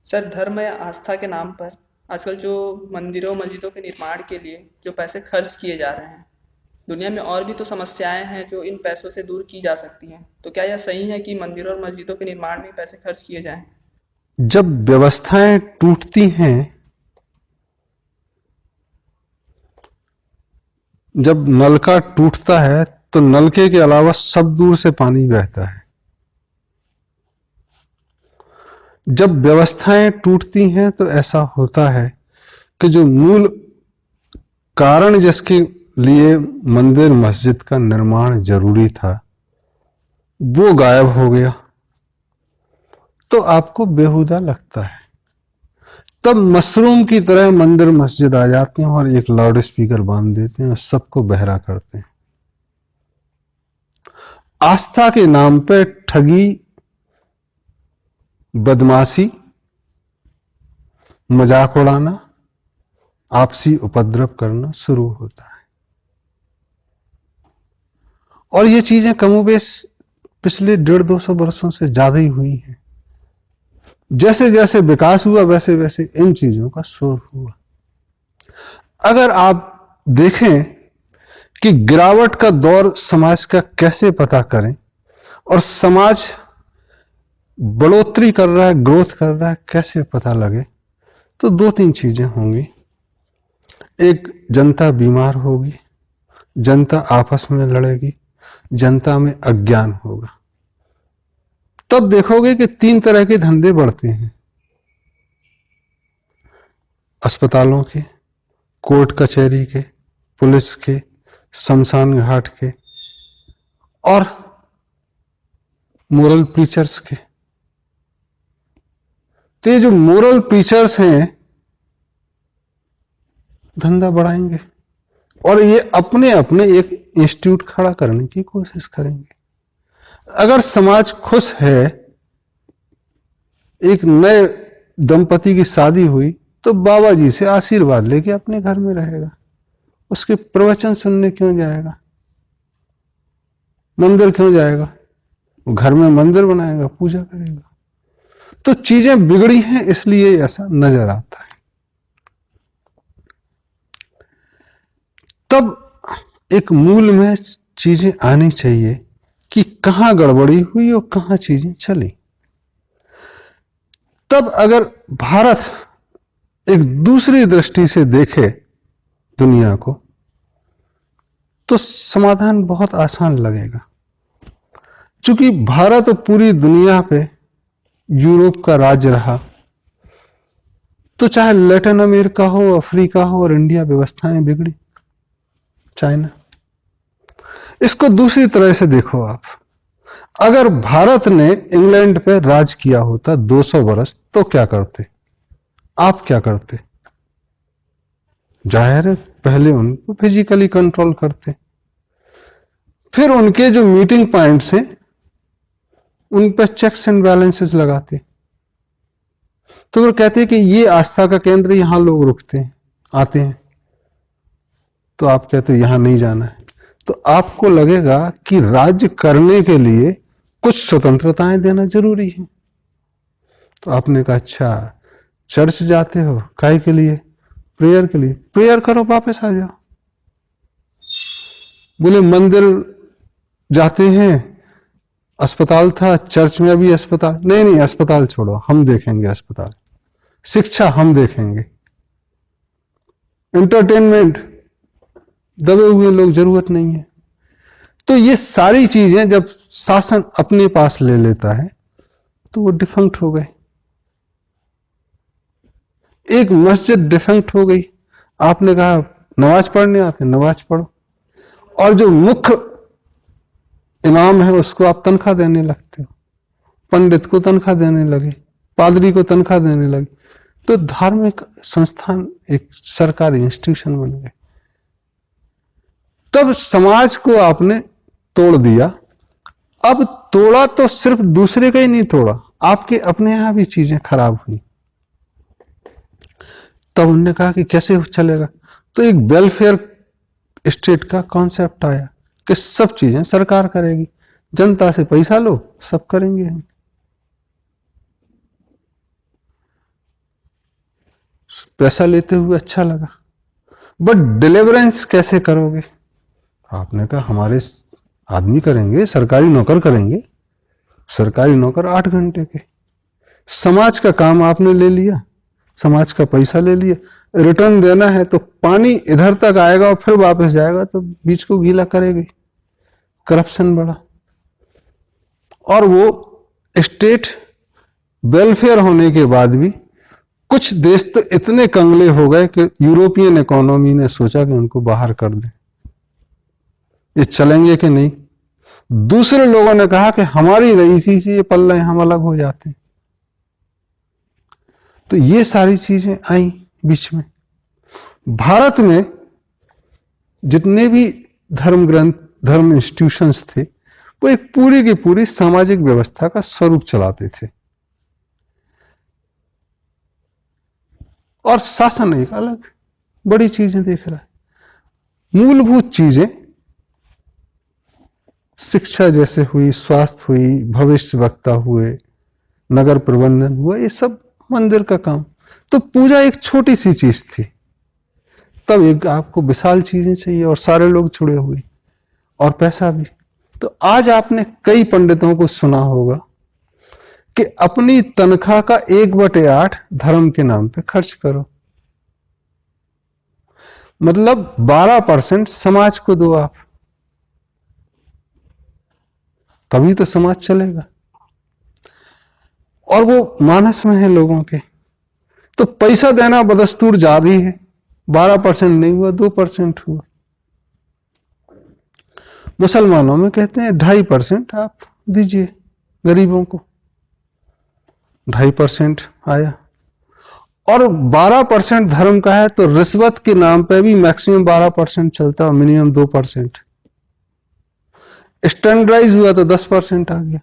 Sir, धर्म या आस्था के नाम पर आजकल जो मंदिरों मस्जिदों के निर्माण के लिए जो पैसे खर्च किए जा रहे हैं, दुनिया में और भी तो समस्याएं हैं जो इन पैसों से दूर की जा सकती हैं। तो क्या यह सही है कि मंदिरों और मस्जिदों के निर्माण में पैसे खर्च किए जाएं? जब व्यवस्थाएं टूटती हैं, जब नलका टूटता है तो नलके के अलावा सब दूर से पानी बहता है। जब व्यवस्थाएं टूटती हैं तो ऐसा होता है कि जो मूल कारण जिसके लिए मंदिर मस्जिद का निर्माण जरूरी था वो गायब हो गया, तो आपको बेहुदा लगता है। तब मशरूम की तरह मंदिर मस्जिद आ जाते हैं और एक लाउड स्पीकर बांध देते हैं और सबको बहरा करते हैं। आस्था के नाम पे ठगी, बदमाशी, मजाक उड़ाना, आपसी उपद्रव करना शुरू होता है। और ये चीजें कमोबेश पिछले 150-200 वर्षों से ज्यादा ही हुई हैं। जैसे जैसे विकास हुआ वैसे वैसे इन चीजों का शोर हुआ। अगर आप देखें कि गिरावट का दौर समाज का कैसे पता करें और समाज बढ़ोतरी कर रहा है, ग्रोथ कर रहा है, कैसे पता लगे, तो 2-3 चीजें होंगी। एक, जनता बीमार होगी, जनता आपस में लड़ेगी, जनता में अज्ञान होगा। तब देखोगे कि 3 तरह के धंधे बढ़ते हैं: अस्पतालों के, कोर्ट कचहरी के, पुलिस के, शमशान घाट के और मोरल प्रीचर्स के। तो ये जो मोरल प्रीचर्स हैं धंधा बढ़ाएंगे और ये अपने अपने एक इंस्टीट्यूट खड़ा करने की कोशिश करेंगे। अगर समाज खुश है, एक नए दंपति की शादी हुई तो बाबा जी से आशीर्वाद लेके अपने घर में रहेगा, उसके प्रवचन सुनने क्यों जाएगा, मंदिर क्यों जाएगा? वो घर में मंदिर बनाएगा, पूजा करेगा। तो चीजें बिगड़ी हैं इसलिए ऐसा नजर आता है। तब एक मूल में चीजें आनी चाहिए कि कहां गड़बड़ी हुई और कहां चीजें चली। तब अगर भारत एक दूसरी दृष्टि से देखे दुनिया को तो समाधान बहुत आसान लगेगा। चूंकि भारत पूरी दुनिया पे यूरोप का राज्य रहा, तो चाहे लैटिन अमेरिका हो, अफ्रीका हो और इंडिया, व्यवस्थाएं बिगड़ी। चाइना, इसको दूसरी तरह से देखो आप। अगर भारत ने इंग्लैंड पे राज किया होता 200 वर्ष, तो क्या करते? आप क्या करते? जाहिर है पहले उनको फिजिकली कंट्रोल करते, फिर उनके जो मीटिंग पॉइंट्स हैं उन पर चेक्स एंड बैलेंसेस लगाते। तो वो कहते हैं कि ये आस्था का केंद्र, यहां लोग रुकते हैं, आते हैं, तो आप कहते हो यहां नहीं जाना है। तो आपको लगेगा कि राज्य करने के लिए कुछ स्वतंत्रताएं देना जरूरी है। तो आपने कहा अच्छा, चर्च जाते हो काहे के लिए? प्रेयर के लिए। प्रेयर करो, वापस आ जाओ। बोले मंदिर जाते हैं, अस्पताल था, चर्च में भी अस्पताल, नहीं नहीं अस्पताल छोड़ो, हम देखेंगे अस्पताल। शिक्षा हम देखेंगे। एंटरटेनमेंट, दबे हुए लोग, जरूरत नहीं है। तो ये सारी चीजें जब शासन अपने पास ले लेता है तो वो डिफंक्ट हो गए। एक मस्जिद डिफंक्ट हो गई। आपने कहा नमाज पढ़ने आते, नमाज पढ़ो, और जो मुख्य इमाम है उसको आप तनख्वाह देने लगते हो, पंडित को तनख्वाह देने लगे, पादरी को तनख्वाह देने लगे। तो धार्मिक संस्थान एक सरकारी इंस्टीट्यूशन बन गए। तब समाज को आपने तोड़ दिया। अब तोड़ा तो सिर्फ दूसरे का ही नहीं तोड़ा, आपके अपने यहां भी चीजें खराब हुई। तब उन्होंने कहा कि कैसे चलेगा? तो एक वेलफेयर स्टेट का कॉन्सेप्ट आया कि सब चीजें सरकार करेगी, जनता से पैसा लो, सब करेंगे हम। पैसा लेते हुए अच्छा लगा, बट डिलीवरेंस कैसे करोगे? आपने कहा हमारे आदमी करेंगे, सरकारी नौकर करेंगे। सरकारी नौकर 8 घंटे के। समाज का काम आपने ले लिया, समाज का पैसा ले लिया, रिटर्न देना है तो पानी इधर तक आएगा और फिर वापस जाएगा, तो बीच को गीला करेगी। करप्शन बढ़ा। और वो स्टेट वेलफेयर होने के बाद भी कुछ देश तो इतने कंगले हो गए कि यूरोपियन इकोनॉमी ने सोचा कि उनको बाहर कर दें, ये चलेंगे कि नहीं। दूसरे लोगों ने कहा कि हमारी रईसी से ये पल रहे, हम अलग हो जाते हैं। तो ये सारी चीजें आई बीच में। भारत में जितने भी धर्म ग्रंथ, धर्म इंस्टीट्यूशंस थे, वो एक पूरी की पूरी सामाजिक व्यवस्था का स्वरूप चलाते थे, और शासन एक अलग बड़ी चीजें देख रहा है। मूलभूत चीजें शिक्षा जैसे हुई, स्वास्थ्य हुई, भविष्य वक्ता हुए, नगर प्रबंधन हुआ, ये सब मंदिर का काम। तो पूजा एक छोटी सी चीज थी, तब एक आपको विशाल चीजें चाहिए और सारे लोग जुड़े हुए और पैसा भी। तो आज आपने कई पंडितों को सुना होगा कि अपनी तनख्वाह का 1/8 धर्म के नाम पे खर्च करो, मतलब 12% समाज को दो आप, तभी तो समाज चलेगा। और वो मानस में है लोगों के। तो पैसा देना बदस्तूर जारी है। 12% नहीं हुआ, 2% हुआ। मुसलमानों में कहते हैं 2.5% आप दीजिए गरीबों को, 2.5% आया। और 12% धर्म का है, तो रिश्वत के नाम पे भी मैक्सिमम 12% चलता है, मिनिमम 2%। स्टैंडर्डाइज हुआ तो 10% आ गया।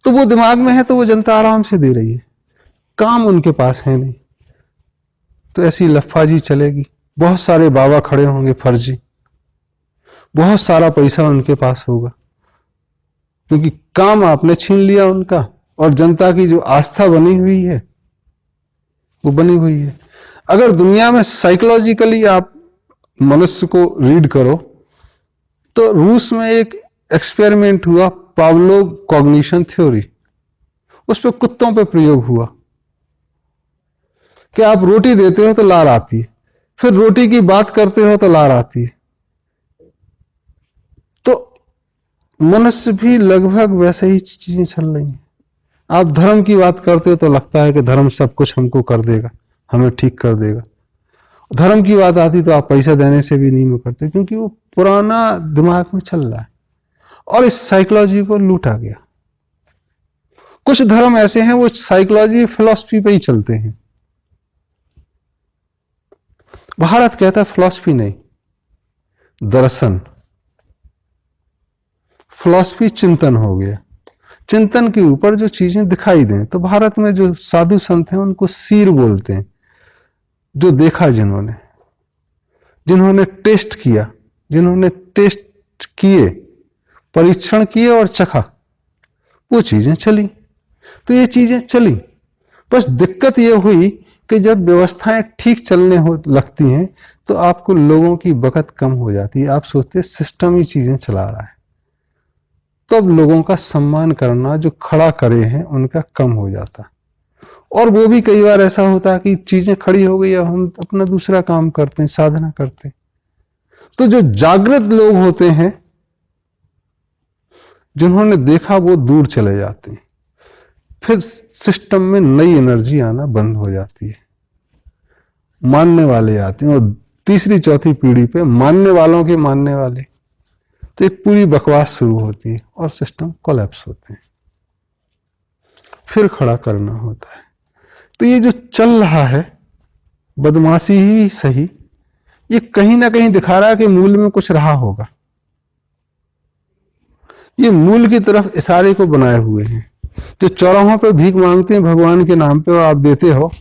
तो वो दिमाग में है, तो वो जनता आराम से दे रही है, काम उनके पास है नहीं, तो ऐसी लफाजी चलेगी। बहुत सारे बाबा खड़े होंगे फर्जी, बहुत सारा पैसा उनके पास होगा, क्योंकि काम आपने छीन लिया उनका, और जनता की जो आस्था बनी हुई है वो बनी हुई है। अगर दुनिया में साइकोलॉजिकली आप मनुष्य को रीड करो, तो रूस में एक एक्सपेरिमेंट हुआ, पावलोव कॉग्निशन थ्योरी, उस पर कुत्तों पे प्रयोग हुआ कि आप रोटी देते हो तो लार आती है, फिर रोटी की बात करते हो तो लार आती है। तो मनुष्य भी लगभग वैसे ही चीजें चल रही हैं। आप धर्म की बात करते हो तो लगता है कि धर्म सब कुछ हमको कर देगा, हमें ठीक कर देगा। धर्म की बात आती तो आप पैसा देने से भी नहीं मुकरते, क्योंकि वो पुराना दिमाग में चल रहा है और इस साइकोलॉजी को लूटा गया। कुछ धर्म ऐसे हैं वो साइकोलॉजी फिलॉसफी पे ही चलते हैं। भारत कहता है फिलॉसफी नहीं, दर्शन। फिलॉसफी चिंतन हो गया, चिंतन के ऊपर जो चीजें दिखाई दें। तो भारत में जो साधु संत हैं उनको सीर बोलते हैं, जो देखा जिन्होंने, जिन्होंने टेस्ट किया, जिन्होंने टेस्ट किए, परीक्षण किए और चखा, वो चीजें चली। तो ये चीजें चली, बस दिक्कत ये हुई कि जब व्यवस्थाएं ठीक चलने हो लगती हैं तो आपको लोगों की बकत कम हो जाती है। आप सोचते हैं सिस्टम ही चीजें चला रहा है, तब लोगों का सम्मान करना, जो खड़ा करे हैं उनका कम हो जाता। और वो भी कई बार ऐसा होता है कि चीजें खड़ी हो गई, अब हम अपना दूसरा काम करते हैं, साधना करते हैं। तो जो जागृत लोग होते हैं, जिन्होंने देखा, वो दूर चले जाते हैं, फिर सिस्टम में नई एनर्जी आना बंद हो जाती है, मानने वाले आते हैं। और तीसरी चौथी पीढ़ी पे मानने वालों के मानने वाले, तो एक पूरी बकवास शुरू होती है और सिस्टम कोलैप्स होते हैं, फिर खड़ा करना होता है। तो ये जो चल रहा है, बदमाशी ही सही, ये कहीं ना कहीं दिखा रहा है कि मूल में कुछ रहा होगा। ये मूल की तरफ इशारे को बनाए हुए हैं। जो चौराहों पे भीख मांगते हैं भगवान के नाम पे, और आप देते हो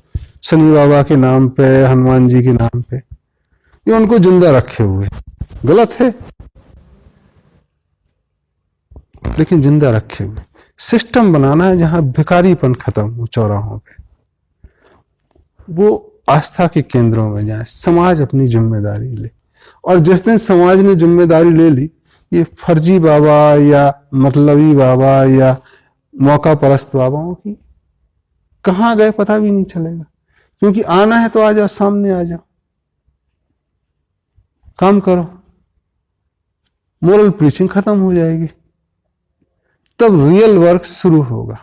शनि बाबा के नाम पे, हनुमान जी के नाम पे, ये उनको जिंदा रखे हुए, गलत है लेकिन जिंदा रखे हुए। सिस्टम बनाना है जहां भिखारीपन खत्म हो चौराहों पे, वो आस्था के केंद्रों में जाएं, समाज अपनी जिम्मेदारी ले। और जिस दिन समाज ने जिम्मेदारी ले ली, ये फर्जी बाबा या मतलबी बाबा या मौका परस्त बाबाओं की कहाँ गए पता भी नहीं चलेगा। क्योंकि आना है तो आ जाओ, सामने आ जाओ, काम करो, मोरल प्रीचिंग खत्म हो जाएगी, तब रियल वर्क शुरू होगा।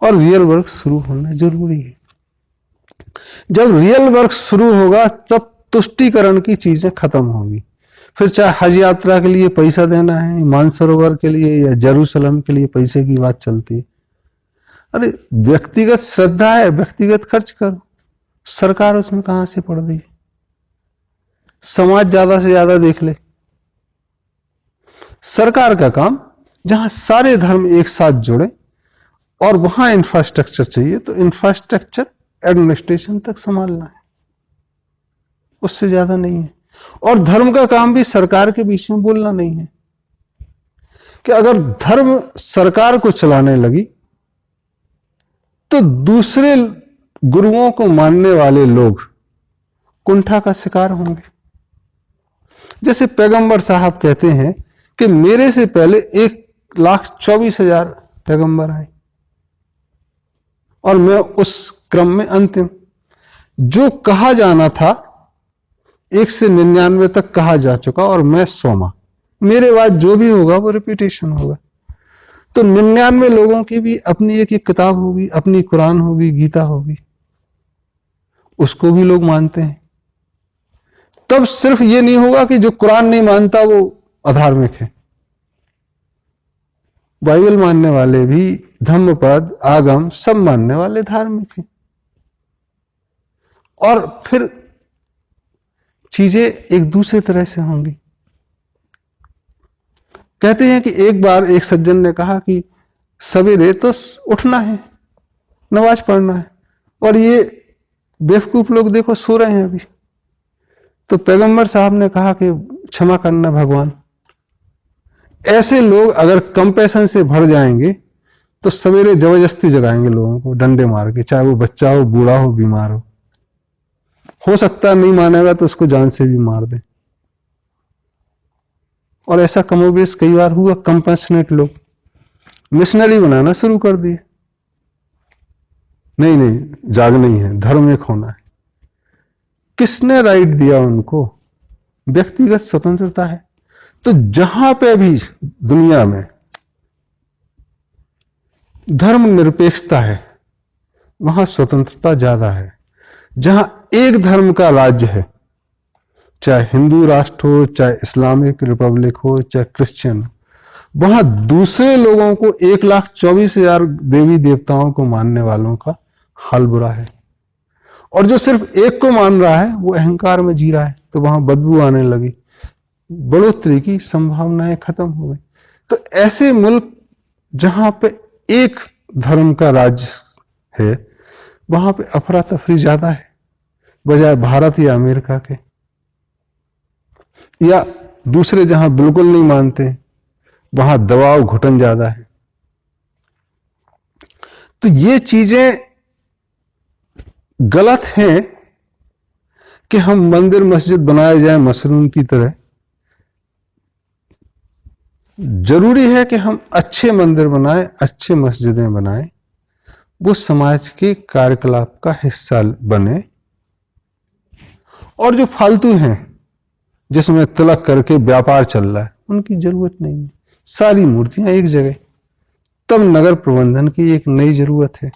और रियल वर्क शुरू होना जरूरी है। जब रियल वर्क शुरू होगा तब तुष्टिकरण की चीजें खत्म होंगी। फिर चाहे हज यात्रा के लिए पैसा देना है, मानसरोवर के लिए या जेरूसलम के लिए पैसे की बात चलती है। अरे व्यक्तिगत श्रद्धा है, व्यक्तिगत खर्च करो, सरकार उसमें कहां से पड़ रही है? समाज ज्यादा से ज्यादा देख ले। सरकार का काम जहां सारे धर्म एक साथ जुड़े और वहां इंफ्रास्ट्रक्चर चाहिए, तो इंफ्रास्ट्रक्चर एडमिनिस्ट्रेशन तक संभालना है, उससे ज्यादा नहीं है। और धर्म का काम भी सरकार के बीच में बोलना नहीं है कि अगर धर्म सरकार को चलाने लगी तो दूसरे गुरुओं को मानने वाले लोग कुंठा का शिकार होंगे। जैसे पैगंबर साहब कहते हैं कि मेरे से पहले 1,24,000 पैगंबर आए और मैं उस क्रम में अंतिम। जो कहा जाना था 1 से 99 तक कहा जा चुका और मैं 100वां। मेरे बाद जो भी होगा वो रिपीटेशन होगा। तो 99 लोगों की भी अपनी एक किताब होगी, अपनी कुरान होगी, गीता होगी, उसको भी लोग मानते हैं। तब सिर्फ ये नहीं होगा कि जो कुरान नहीं मानता वो अधार्मिक है। बाइबल मानने वाले भी, धम्मपद, आगम सब मानने वाले धार्मिक हैं। और फिर चीजें एक दूसरे तरह से होंगी। कहते हैं कि एक बार एक सज्जन ने कहा कि सवेरे तो उठना है, नमाज पढ़ना है, और ये बेवकूफ लोग देखो सो रहे हैं अभी। तो पैगंबर साहब ने कहा कि क्षमा करना भगवान, ऐसे लोग अगर कंपैशन से भर जाएंगे तो सवेरे जबरदस्ती जगाएंगे लोगों को डंडे मार के, चाहे वो बच्चा हो, बूढ़ा हो, बीमार हो सकता है नहीं मानेगा तो उसको जान से भी मार दें। और ऐसा कमोबेश कई बार हुआ। कंपैशनेट लोग मिशनरी बनाना शुरू कर दिए, नहीं नहीं जागना ही है, धर्म एक होना है। किसने राइट दिया उनको? व्यक्तिगत स्वतंत्रता है। तो जहां पे भी दुनिया में धर्म निरपेक्षता है वहां स्वतंत्रता ज्यादा है। जहां एक धर्म का राज्य है, चाहे हिंदू राष्ट्र हो, चाहे इस्लामिक रिपब्लिक हो, चाहे क्रिश्चियन हो, वहां दूसरे लोगों को 1,24,000 देवी देवताओं को मानने वालों का हाल बुरा है। और जो सिर्फ एक को मान रहा है वो अहंकार में जी रहा है, तो वहां बदबू आने लगी, बढ़ोतरी की संभावनाएं खत्म हो गई। तो ऐसे मुल्क जहां पे एक धर्म का राज्य है वहां पे अफरा तफरी ज्यादा है बजाय भारत या अमेरिका के, या दूसरे जहां बिल्कुल नहीं मानते वहां दबाव घुटन ज्यादा है। तो ये चीजें गलत हैं कि हम मंदिर मस्जिद बनाए जाए मशरूम की तरह। जरूरी है कि हम अच्छे मंदिर बनाएं, अच्छे मस्जिदें बनाएं, वो समाज के कार्यकलाप का हिस्सा बने। और जो फालतू हैं जिसमें तिलक करके व्यापार चल रहा है उनकी जरूरत नहीं है। सारी मूर्तियां एक जगह, तब नगर प्रबंधन की एक नई जरूरत है।